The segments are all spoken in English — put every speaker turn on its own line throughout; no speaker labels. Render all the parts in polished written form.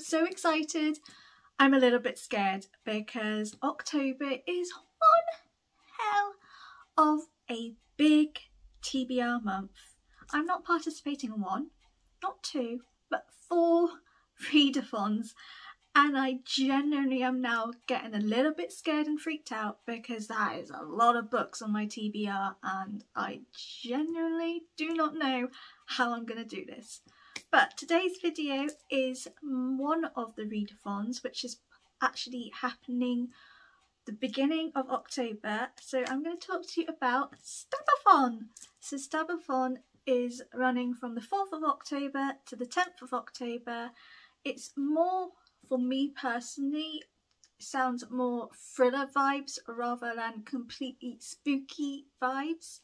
so excited. I'm a little bit scared because October is one hell of a big TBR month. I'm not participating in one, not two, but 4 readathons, and I genuinely am now getting a little bit scared and freaked out because that is a lot of books on my TBR and I genuinely do not know how I'm going to do this. But today's video is one of the readathons, which is actually happening the beginning of October. So I'm going to talk to you about Stabathon. So Stabathon is running from the 4th of October to the 10th of October. It's more, for me personally, sounds more thriller vibes rather than completely spooky vibes.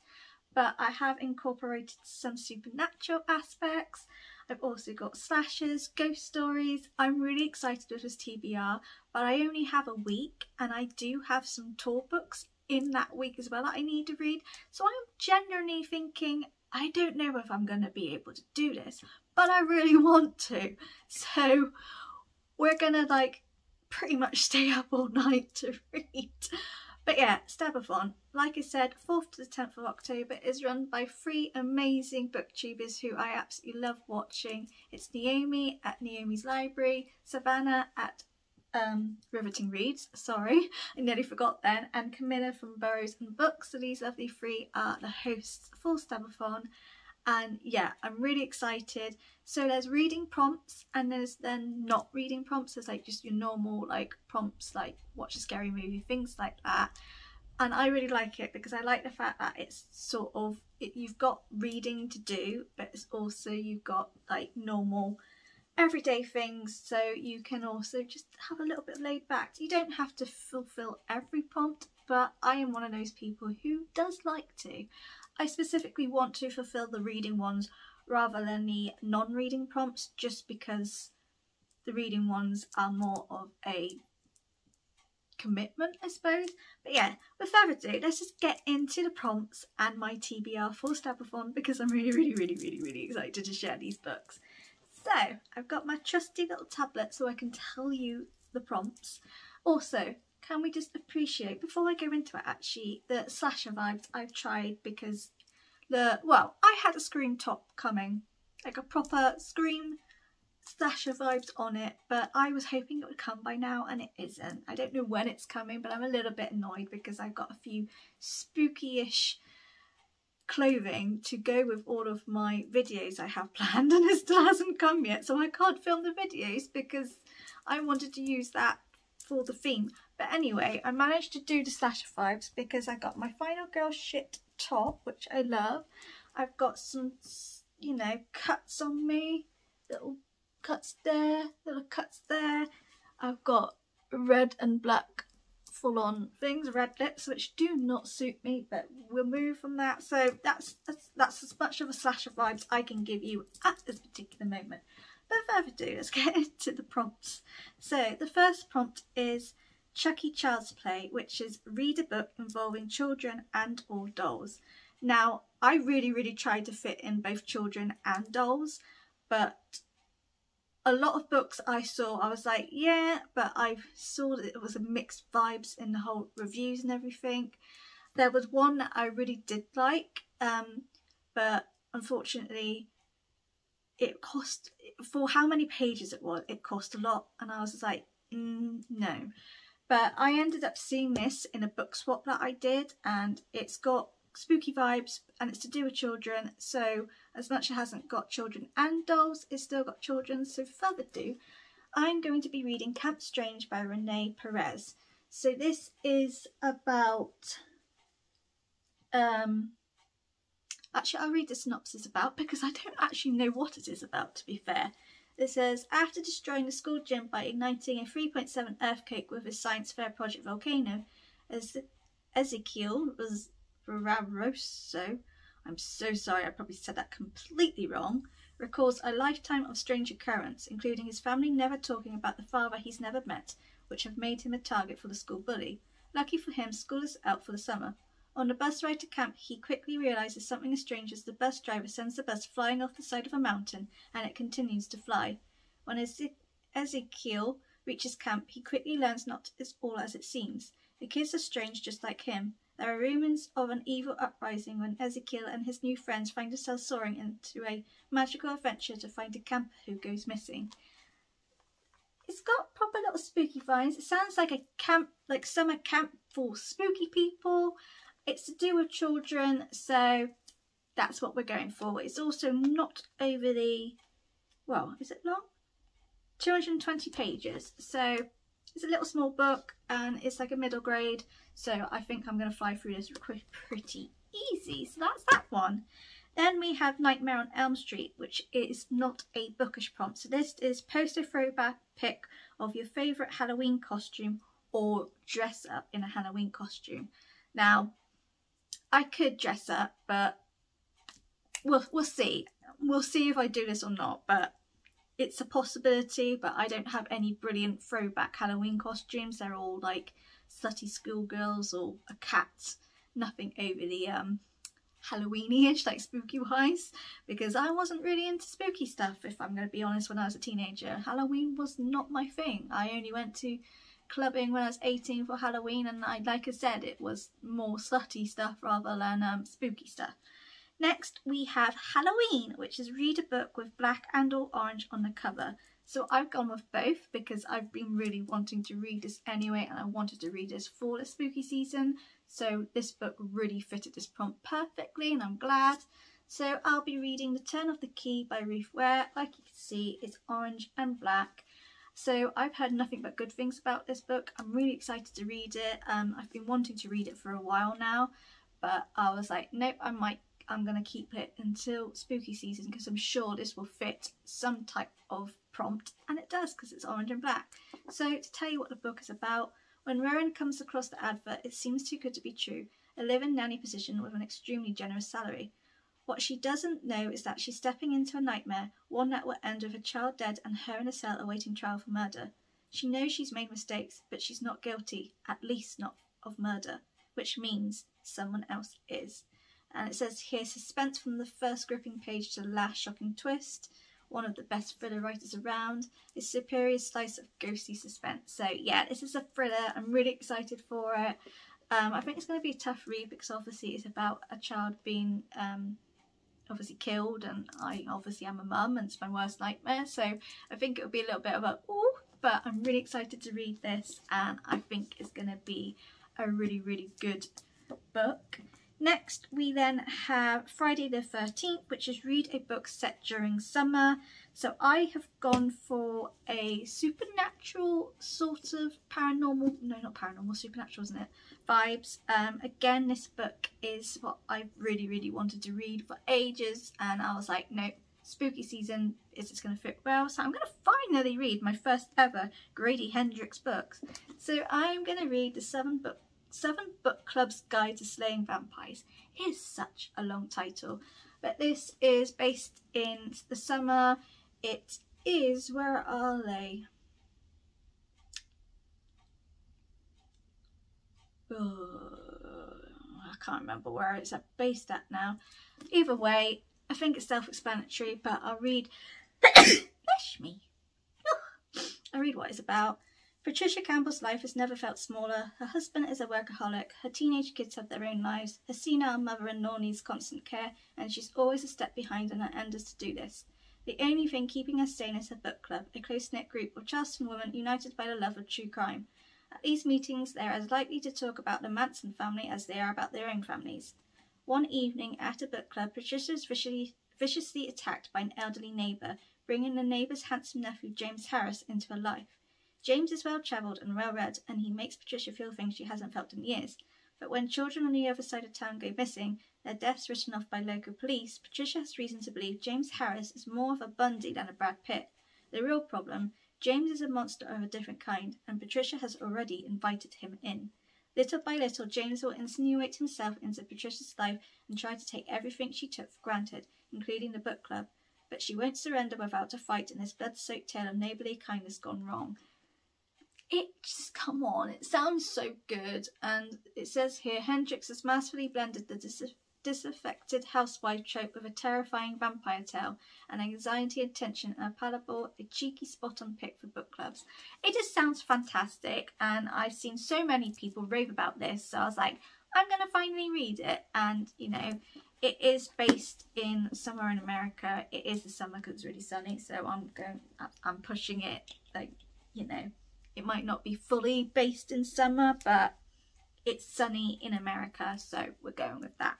But I have incorporated some supernatural aspects. I've also got slashers, ghost stories. I'm really excited with this TBR, but I only have a week and I do have some tour books in that week as well that I need to read. So I'm genuinely thinking, I don't know if I'm going to be able to do this, but I really want to. So we're going to pretty much stay up all night to read. But yeah, Stabathon, like I said, 4th to the 10th of October, is run by 3 amazing booktubers who I absolutely love watching. It's Naomi at Naomi's Library, Savannah at Riveting Reads, sorry, I nearly forgot then, and Camilla from Burrows and Books. So these lovely 3 are the hosts for Stabathon. And yeah, I'm really excited. So there's reading prompts and there's then not reading prompts. There's just your normal prompts like watch a scary movie, things like that. And I really like it because I like the fact that it's sort of, you've got reading to do, but it's also you've got normal everyday things, so you can also just have a little bit laid back. You don't have to fulfill every prompt, but I am one of those people who does like to. I specifically want to fulfill the reading ones rather than the non-reading prompts, just because the reading ones are more of a commitment, I suppose. But yeah, with further ado, let's just get into the prompts and my TBR for Stabathon, because I'm really excited to share these books. So I've got my trusty little tablet so I can tell you the prompts. Also, can we just appreciate, before I go into it actually, the slasher vibes I've tried, because I had a Scream top coming, like a proper Scream slasher vibes on it, but I was hoping it would come by now and it isn't. I don't know when it's coming, but I'm a little bit annoyed because I've got a few spooky-ish clothing to go with all of my videos I have planned and it still hasn't come yet, so I can't film the videos because I wanted to use that for the theme. But anyway, I managed to do the slasher vibes because I got my Final Girl shit top, which I love. I've got some, cuts on me, little cuts there, little cuts there. I've got red and black full-on things, red lips, which do not suit me, but we'll move from that. So that's as much of a slasher vibes I can give you at this particular moment. But further ado, let's get into the prompts. So the first prompt is Chucky Child's Play, which is read a book involving children and or dolls. Now, I really tried to fit in both children and dolls, but a lot of books I saw, I was like, yeah, but I saw that it was a mixed vibes in the whole reviews and everything. There was one that I really did like, but unfortunately it cost, for how many pages it was, it cost a lot, and I was like, no. But I ended up seeing this in a book swap that I did, and it's got spooky vibes and it's to do with children, so as much as it hasn't got children and dolls, it's still got children. So further ado, I'm going to be reading Camp Strange by Renee Perez. So this is about actually I'll read the synopsis about, because I don't actually know what it is about, to be fair. It says, after destroying the school gym by igniting a 3.7 earthquake with his science fair project Volcano, Ezekiel Raroso, I'm so sorry, I probably said that completely wrong, recalls a lifetime of strange occurrence, including his family never talking about the father he's never met, which have made him a target for the school bully. Lucky for him, school is out for the summer. On the bus ride to camp, he quickly realises something is strange as the bus driver sends the bus flying off the side of a mountain and it continues to fly. When Ezekiel reaches camp, he quickly learns not it's all as it seems. The kids are strange just like him. There are rumours of an evil uprising when Ezekiel and his new friends find themselves soaring into a magical adventure to find a camper who goes missing. It's got proper little spooky vibes. It sounds like a camp, like summer camp for spooky people. It's to do with children, so that's what we're going for. It's also not overly, well, is it long? 220 pages. So it's a little small book and it's like a middle grade. So I think I'm going to fly through this pretty easy. So that's that one. Then we have Nightmare on Elm Street, which is not a bookish prompt. So this is post a throwback pic of your favourite Halloween costume or dress up in a Halloween costume. Now, I could dress up, but we'll see. We'll see if I do this or not, but it's a possibility. But I don't have any brilliant throwback Halloween costumes. They're all like slutty schoolgirls or a cat. Nothing overly Halloweeny-ish, like spooky-wise, because I wasn't really into spooky stuff, if I'm going to be honest, when I was a teenager. Halloween was not my thing. I only went to clubbing when I was 18 for Halloween, and like I said, it was more slutty stuff rather than spooky stuff. Next, we have Halloween, which is read a book with black and or orange on the cover. So I've gone with both because I've been really wanting to read this anyway, and I wanted to read this for the spooky season. So this book really fitted this prompt perfectly, and I'm glad. So I'll be reading The Turn of the Key by Ruth Ware. Like you can see, it's orange and black. So I've heard nothing but good things about this book. I'm really excited to read it. I've been wanting to read it for a while now, but I was like, nope, I'm going to keep it until spooky season because I'm sure this will fit some type of prompt, and it does because it's orange and black. So to tell you what the book is about, when Rowan comes across the advert, it seems too good to be true. A live-in nanny position with an extremely generous salary. What she doesn't know is that she's stepping into a nightmare, one that will end with her child dead and her in a cell awaiting trial for murder. She knows she's made mistakes, but she's not guilty, at least not of murder, which means someone else is. And it says here, suspense from the first gripping page to the last shocking twist. One of the best thriller writers around. A superior slice of ghostly suspense. So yeah, this is a thriller. I'm really excited for it. I think it's going to be a tough read because obviously it's about a child being obviously killed, and I obviously am a mum and it's my worst nightmare. So I think it'll be a little bit of a ooh, but I'm really excited to read this, and I think it's going to be a really, really good book. Next, we then have Friday the 13th, which is read a book set during summer. So I have gone for a supernatural sort of paranormal, no, not paranormal, supernatural, isn't it? Vibes. Again, this book is what I really, really wanted to read for ages, and I was like, no, spooky season is just going to fit well. So I'm going to finally read my first ever Grady Hendrix books. So I'm going to read the 7 Book Club's Guide to Slaying Vampires. It is such a long title, but this is based in the summer. It is, where are they? Oh, I can't remember where it's based at now. Either way, I think it's self-explanatory, but I'll read. Bless me. I'll read what it's about. Patricia Campbell's life has never felt smaller. Her husband is a workaholic, her teenage kids have their own lives, her senile mother-in-law needs constant care, and she's always a step behind on her elders to do this. The only thing keeping her sane is her book club, a close-knit group of Charleston women united by the love of true crime. At these meetings, they are as likely to talk about the Manson family as they are about their own families. One evening at a book club, Patricia is viciously attacked by an elderly neighbour, bringing the neighbour's handsome nephew James Harris into her life. James is well-travelled and well-read, and he makes Patricia feel things she hasn't felt in years. But when children on the other side of town go missing, their deaths written off by local police, Patricia has reason to believe James Harris is more of a Bundy than a Brad Pitt. The real problem, James is a monster of a different kind, and Patricia has already invited him in. Little by little, James will insinuate himself into Patricia's life and try to take everything she took for granted, including the book club. But she won't surrender without a fight in this blood-soaked tale of neighbourly kindness gone wrong. It just, come on, it sounds so good. And it says here, Hendrix has masterfully blended the disaffected housewife trope with a terrifying vampire tale, and anxiety and tension are palatable, a cheeky spot-on pick for book clubs. It just sounds fantastic, and I've seen so many people rave about this, so I was like, I'm going to finally read it. And, you know, it is based in somewhere in America. It is the summer because it's really sunny, so I'm pushing it, like, you know, it might not be fully based in summer, but it's sunny in America, so we're going with that.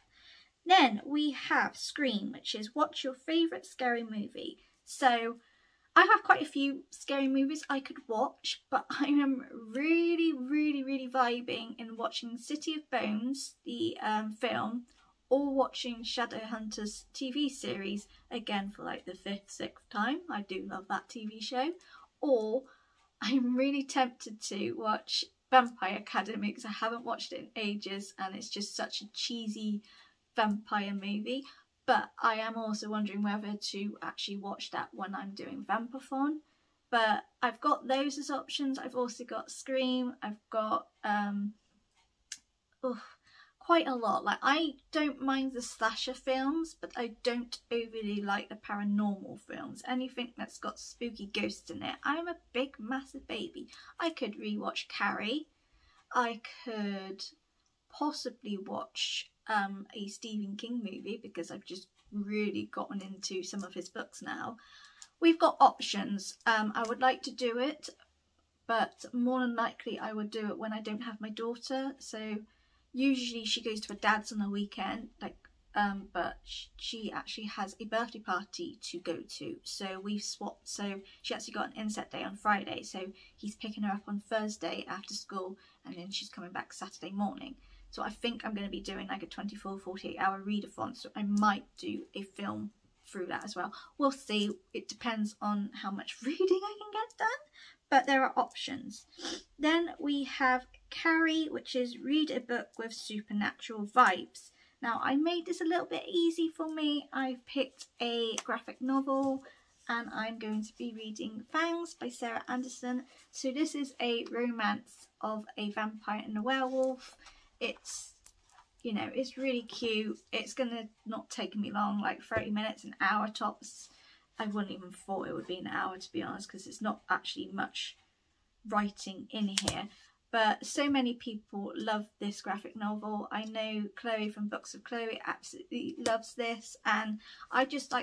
Then we have Scream, which is what's your favourite scary movie? So I have quite a few scary movies I could watch, but I am really vibing in watching City of Bones, the film, or watching Shadowhunters TV series, again for like the 5th, 6th time. I do love that TV show. Or I'm really tempted to watch Vampire Academy because I haven't watched it in ages and it's just such a cheesy vampire movie. But I am also wondering whether to actually watch that when I'm doing Vampathon. But I've got those as options. I've also got Scream. I've got quite a lot. Like, I don't mind the slasher films, but I don't overly like the paranormal films. Anything that's got spooky ghosts in it. I'm a big, massive baby. I could rewatch Carrie. I could possibly watch a Stephen King movie because I've just really gotten into some of his books now. We've got options. I would like to do it, but more than likely I would do it when I don't have my daughter. So usually she goes to her dad's on a weekend, like, but she actually has a birthday party to go to. So we've swapped. So she actually got an inset day on Friday. So he's picking her up on Thursday after school, and then she's coming back Saturday morning. So I think I'm going to be doing like a 24, 48 hour readathon. So I might do a film through that as well. We'll see. It depends on how much reading I can get done. But there are options. Then we have Carrie, which is read a book with supernatural vibes. Now, I made this a little bit easy for me. I've picked a graphic novel and I'm going to be reading Fangs by Sarah Anderson. So this is a romance of a vampire and a werewolf. It's, you know, it's really cute. It's going to not take me long, like 30 minutes, an hour tops. I wouldn't even thought it would be an hour, to be honest, because it's not actually much writing in here. But so many people love this graphic novel. I know Chloe from Books of Chloe absolutely loves this, and I just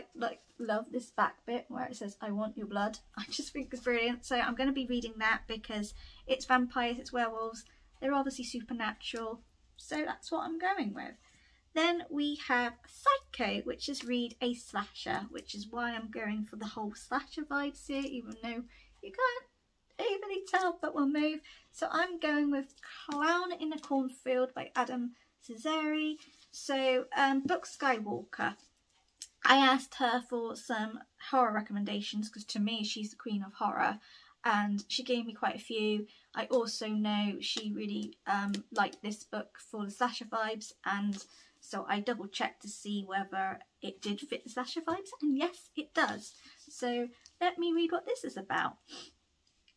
love this back bit where it says "I want your blood." I just think it's brilliant. So I'm going to be reading that because it's vampires, it's werewolves, they're obviously supernatural. So that's what I'm going with. Then we have Psycho, which is read a slasher, which is why I'm going for the whole slasher vibes here, even though you can't evenly tell, but we'll move. So I'm going with Clown in a Cornfield by Adam Cesare. So Book Skywalker. I asked her for some horror recommendations because to me she's the queen of horror, and she gave me quite a few. I also know she really liked this book for the slasher vibes, and so I double checked to see whether it did fit the slasher vibes, and yes, it does. So let me read what this is about.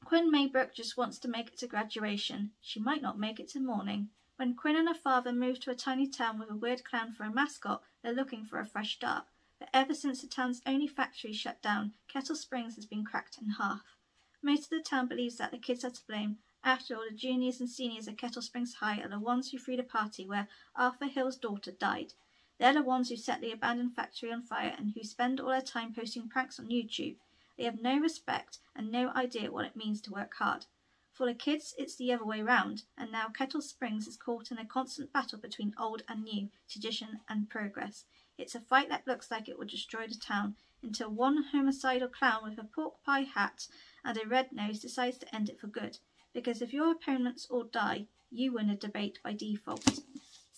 Quinn Maybrook just wants to make it to graduation. She might not make it to morning. When Quinn and her father moved to a tiny town with a weird clown for a mascot, they're looking for a fresh start. But ever since the town's only factory shut down, Kettle Springs has been cracked in half. Most of the town believes that the kids are to blame. After all, the juniors and seniors at Kettle Springs High are the ones who threw the party where Arthur Hill's daughter died. They're the ones who set the abandoned factory on fire and who spend all their time posting pranks on YouTube. They have no respect and no idea what it means to work hard. For the kids, it's the other way round, and now Kettle Springs is caught in a constant battle between old and new, tradition and progress. It's a fight that looks like it will destroy the town, until one homicidal clown with a pork pie hat and a red nose decides to end it for good. Because if your opponents all die, you win a debate by default.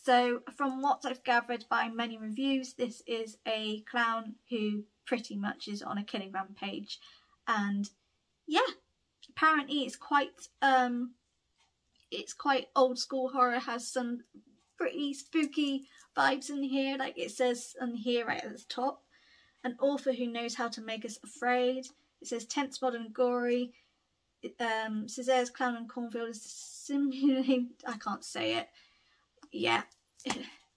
So, from what I've gathered by many reviews, this is a clown who pretty much is on a killing rampage, and yeah, apparently it's quite old school horror, has some pretty spooky vibes in here, like it says on here right at the top, an author who knows how to make us afraid. It says tense, modern, gory. Cesare's Clown and Cornfield is simulating, I can't say it. Yeah,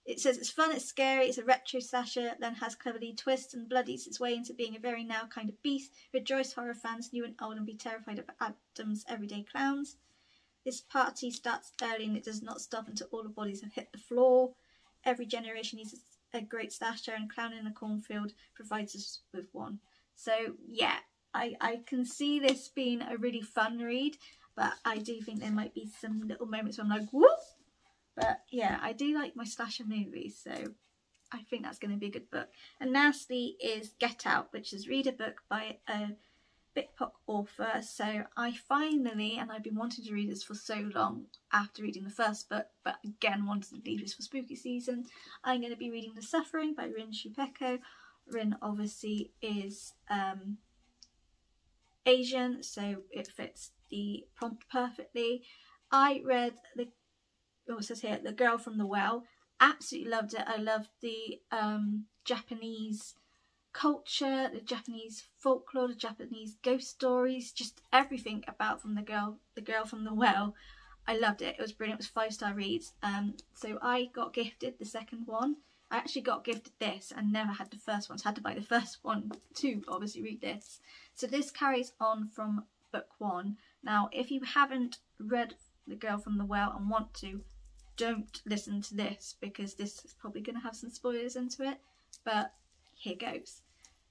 It says it's fun, it's scary, it's a retro slasher, then has cleverly twists and bloodies its way into being a very now kind of beast. Rejoice horror fans, new and old, and be terrified of Adam's everyday clowns. This party starts early and it does not stop until all the bodies have hit the floor. Every generation needs a great slasher, and Clown in a Cornfield provides us with one. So yeah, I can see this being a really fun read, but I do think there might be some little moments where I'm like, whoop! But yeah, I do like my slasher movies, so I think that's going to be a good book. And lastly is Get Out, which is read a book by a BitPock author. So I finally, and I've been wanting to read this for so long after reading the first book, but again wanted to leave this for spooky season. I'm going to be reading The Suffering by Rin Chupeco. Rin obviously is Asian, so it fits the prompt perfectly. I read it says here, The Girl from the Well. Absolutely loved it. I loved the Japanese culture, the Japanese folklore, the Japanese ghost stories, just everything about The Girl from the Well. I loved it. It was brilliant. It was 5-star reads. So I got gifted the second one. I actually got gifted this and never had the first one, so I had to buy the first one to obviously read this. So this carries on from book 1. Now, if you haven't read The Girl from the Well and want to, don't listen to this because this is probably going to have some spoilers into it, but here goes.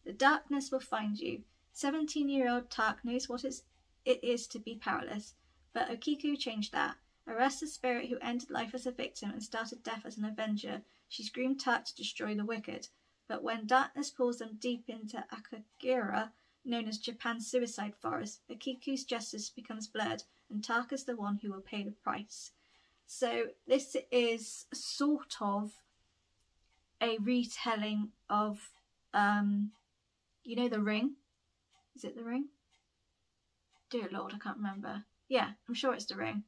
The darkness will find you. 17-year-old Tak knows what it is to be powerless, but Okiku changed that. A restless spirit who ended life as a victim and started death as an avenger, she's groomed Tak to destroy the wicked. But when darkness pulls them deep into Akagera, known as Japan's suicide forest, Okiku's justice becomes blurred, and Tak is the one who will pay the price. So this is sort of a retelling of, you know, The Ring? Is it The Ring? Dear Lord, I can't remember. Yeah, I'm sure it's The Ring.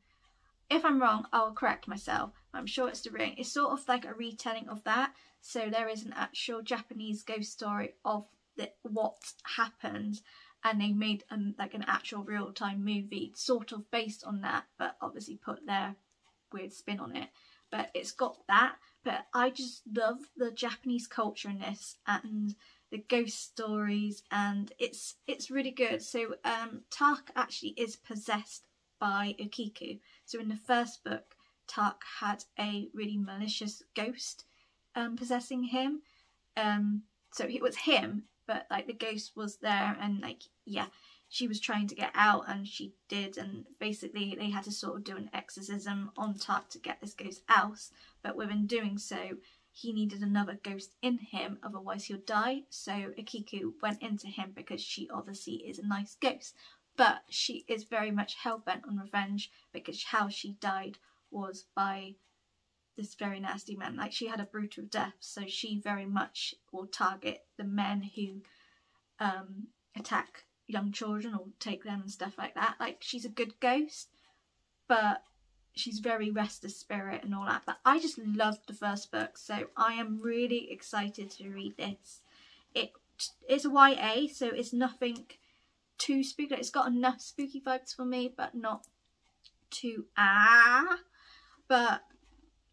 If I'm wrong, I'll correct myself. I'm sure it's The Ring. It's sort of like a retelling of that. So there is an actual Japanese ghost story of what happened, and they made like an actual real-time movie sort of based on that, but obviously put their weird spin on it. But it's got that, but I just love the Japanese culture in this and the ghost stories, and it's really good. So Tak actually is possessed by Okiku. So in the first book, Tak had a really malicious ghost possessing him. So it was him, but like the ghost was there, and like, yeah, she was trying to get out, and she did, and basically they had to sort of do an exorcism on Tak to get this ghost out, but within doing so, he needed another ghost in him, otherwise he'll die. So Okiku went into him because she obviously is a nice ghost, but she is very much hell-bent on revenge because how she died was by this very nasty man. Like, she had a brutal death, so she very much will target the men who attack young children or take them and stuff like that. Like, she's a good ghost, but she's very restless spirit and all that. But I just loved the first book, so I am really excited to read this. It's a YA, so it's nothing too spooky. It's got enough spooky vibes for me, but not too but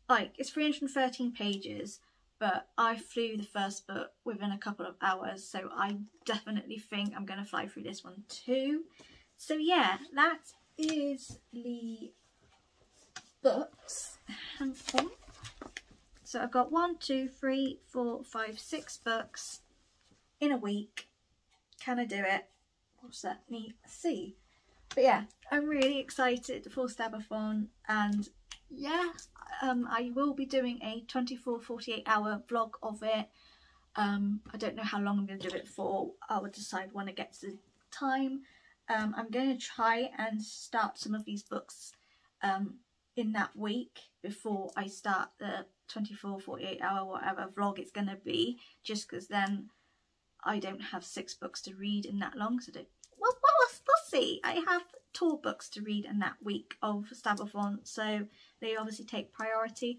like, it's 313 pages, but I flew the first book within a couple of hours, so I definitely think I'm going to fly through this one too. So yeah, that is the books. Hang on. So I've got 1, 2, 3, 4, 5, 6 books in a week. Can I do it? What's that? Me see. But yeah, I'm really excited for Stabathon, and yeah, I will be doing a 24-48 hour vlog of it. I don't know how long I'm going to do it for. I will decide when it gets the time. I'm going to try and start some of these books in that week before I start the 24-48 hour whatever vlog it's going to be, just because then I don't have 6 books to read in that long. So we'll see. I have tour books to read in that week of Stabathon, so they obviously take priority,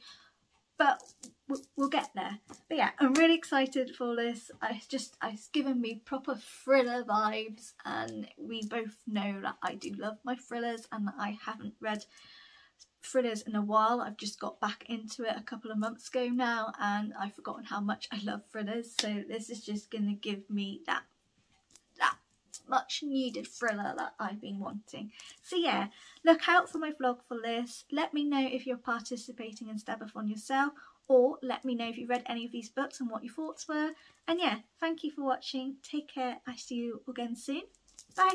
but we'll get there. But yeah, I'm really excited for this. It's given me proper thriller vibes, and we both know that I do love my thrillers and that I haven't read thrillers in a while. I've just got back into it a couple of months ago now, and I've forgotten how much I love thrillers, so this is just going to give me that much needed thriller that I've been wanting. So yeah, look out for my vlog for this. Let me know if you're participating in Stabathon yourself, or let me know if you read any of these books and what your thoughts were. And yeah, thank you for watching. Take care. I see you again soon. Bye.